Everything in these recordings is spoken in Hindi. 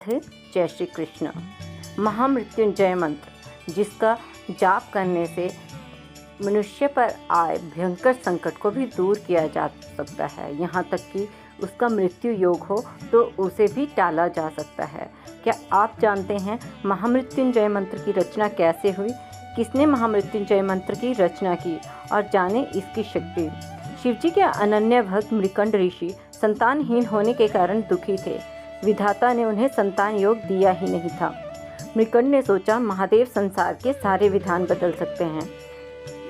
थे जय श्री कृष्ण। महामृत्युंजय मंत्र, जिसका जाप करने से मनुष्य पर आए भयंकर संकट को भी दूर किया जा सकता है। यहाँ तक कि उसका मृत्यु योग हो तो उसे भी टाला जा सकता है। क्या आप जानते हैं महामृत्युंजय मंत्र की रचना कैसे हुई? किसने महामृत्युंजय मंत्र की रचना की? और जाने इसकी शक्ति। शिवजी के अनन्य भक्त मृकंड ऋषि संतानहीन होने के कारण दुखी थे। विधाता ने उन्हें संतान योग दिया ही नहीं था। मृकंड ने सोचा, महादेव संसार के सारे विधान बदल सकते हैं,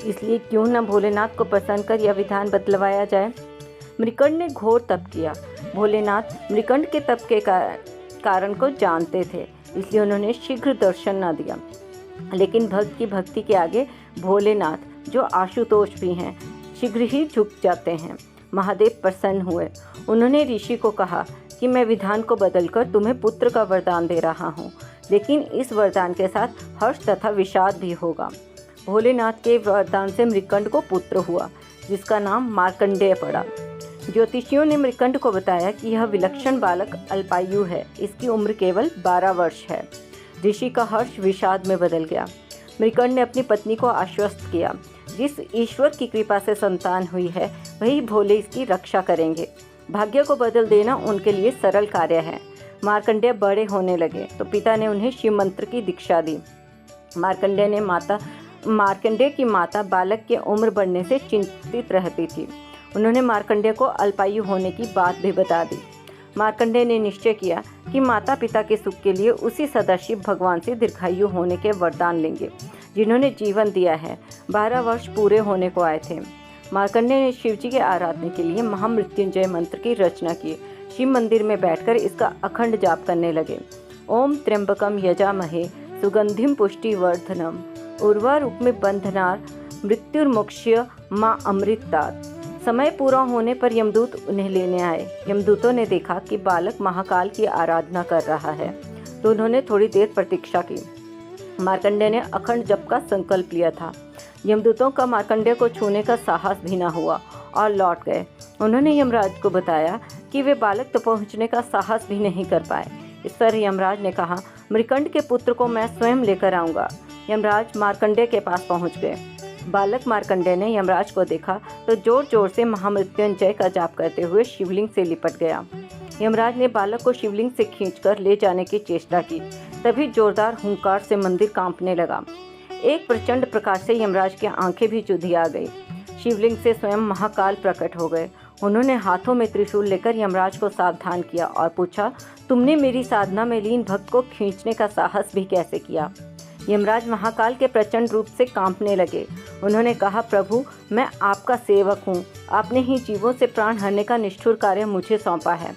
इसलिए क्यों न भोलेनाथ को प्रसन्न कर यह विधान बदलवाया जाए। मृकंड ने घोर तप किया। भोलेनाथ मृकंड के तप के कारण को जानते थे, इसलिए उन्होंने शीघ्र दर्शन न दिया। लेकिन भक्त की भक्ति के आगे भोलेनाथ, जो आशुतोष भी हैं, शीघ्र ही झुक जाते हैं। महादेव प्रसन्न हुए। उन्होंने ऋषि को कहा कि मैं विधान को बदलकर तुम्हें पुत्र का वरदान दे रहा हूँ, लेकिन इस वरदान के साथ हर्ष तथा विषाद भी होगा। भोलेनाथ के वरदान से मृकंड को पुत्र हुआ, जिसका नाम मार्कंडेय पड़ा। ज्योतिषियों ने मृकंड को बताया कि यह विलक्षण बालक अल्पायु है, इसकी उम्र केवल 12 वर्ष है। ऋषि का हर्ष विषाद में बदल गया। मृकंड ने अपनी पत्नी को आश्वस्त किया, जिस ईश्वर की कृपा से संतान हुई है वही भोले इसकी रक्षा करेंगे। भाग्य को बदल देना उनके लिए सरल कार्य है। मार्कंडेय बड़े होने लगे तो पिता ने उन्हें शिव मंत्र की दीक्षा दी। मार्कंडेय की माता बालक के उम्र बढ़ने से चिंतित रहती थी। उन्होंने मार्कंडेय को अल्पायु होने की बात भी बता दी। मार्कंडेय ने निश्चय किया कि माता पिता के सुख के लिए उसी सदाशिव भगवान से दीर्घायु होने के वरदान लेंगे, जिन्होंने जीवन दिया है। 12 वर्ष पूरे होने को आए थे। मार्कंडेय ने शिवजी के आराधना के लिए महामृत्युंजय मंत्र की रचना की। शिव मंदिर में बैठकर इसका अखंड जाप करने लगे। ओम त्र्यंबकम यजामहे सुगंधिम पुष्टिवर्धनम उर्वारुक्मे बंधनार मृत्युर्मोक्ष्य माँ अमृतात्। समय पूरा होने पर यमदूत उन्हें लेने आए। यमदूतों ने देखा कि बालक महाकाल की आराधना कर रहा है, तो उन्होंने थोड़ी देर प्रतीक्षा की। मार्कंडेय ने अखंड जप का संकल्प लिया था। यमदूतों का मार्कंडेय को छूने का साहस भी न हुआ और लौट गए। उन्होंने यमराज को बताया कि वे बालक तक पहुंचने का साहस भी नहीं कर पाए। इस पर यमराज ने कहा, मृकंड के पुत्र को मैं स्वयं लेकर आऊँगा। यमराज मार्कंडेय के पास पहुँच गए। बालक मार्कंडेय ने यमराज को देखा तो जोर जोर से महामृत्युंजय का जाप करते हुए शिवलिंग से लिपट गया। यमराज ने बालक को शिवलिंग से खींचकर ले जाने की चेष्टा की। तभी जोरदार हुंकार से मंदिर कांपने लगा। एक प्रचंड प्रकाश से यमराज की आंखें भी जुधिया गई। शिवलिंग से स्वयं महाकाल प्रकट हो गए। उन्होंने हाथों में त्रिशूल लेकर यमराज को सावधान किया और पूछा, तुमने मेरी साधना में लीन भक्त को खींचने का साहस भी कैसे किया? यमराज महाकाल के प्रचंड रूप से कांपने लगे। उन्होंने कहा, प्रभु, मैं आपका सेवक हूँ। आपने ही जीवों से प्राण हरने का निष्ठुर कार्य मुझे सौंपा है।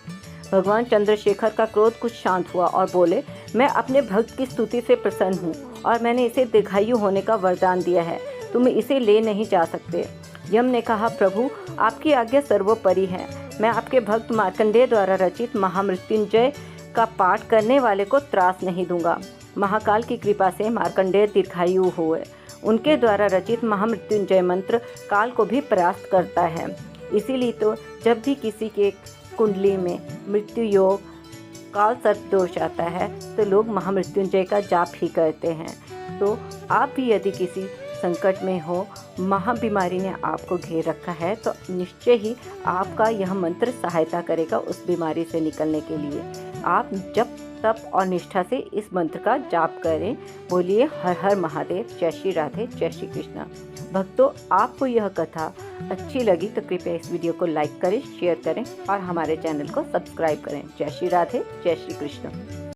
भगवान चंद्रशेखर का क्रोध कुछ शांत हुआ और बोले, मैं अपने भक्त की स्तुति से प्रसन्न हूँ और मैंने इसे दीर्घायु होने का वरदान दिया है। तुम इसे ले नहीं जा सकते। यम ने कहा, प्रभु, आपकी आज्ञा सर्वोपरि है। मैं आपके भक्त मार्कंडेय द्वारा रचित महामृत्युंजय का पाठ करने वाले को त्रास नहीं दूंगा। महाकाल की कृपा से मार्कंडेय दीर्घायु हुए। उनके द्वारा रचित महामृत्युंजय मंत्र काल को भी परास्त करता है। इसीलिए तो जब भी किसी के कुंडली में मृत्यु योग, काल सर्प दोष आता है तो लोग महामृत्युंजय का जाप ही करते हैं। तो आप भी यदि किसी संकट में हो, महाबीमारी ने आपको घेर रखा है, तो निश्चय ही आपका यह मंत्र सहायता करेगा उस बीमारी से निकलने के लिए। आप जप तप और निष्ठा से इस मंत्र का जाप करें। बोलिए हर हर महादेव, जय श्री राधे, जय श्री कृष्ण। भक्तों, आपको यह कथा अच्छी लगी तो कृपया इस वीडियो को लाइक करें, शेयर करें और हमारे चैनल को सब्सक्राइब करें। जय श्री राधे, जय श्री कृष्ण।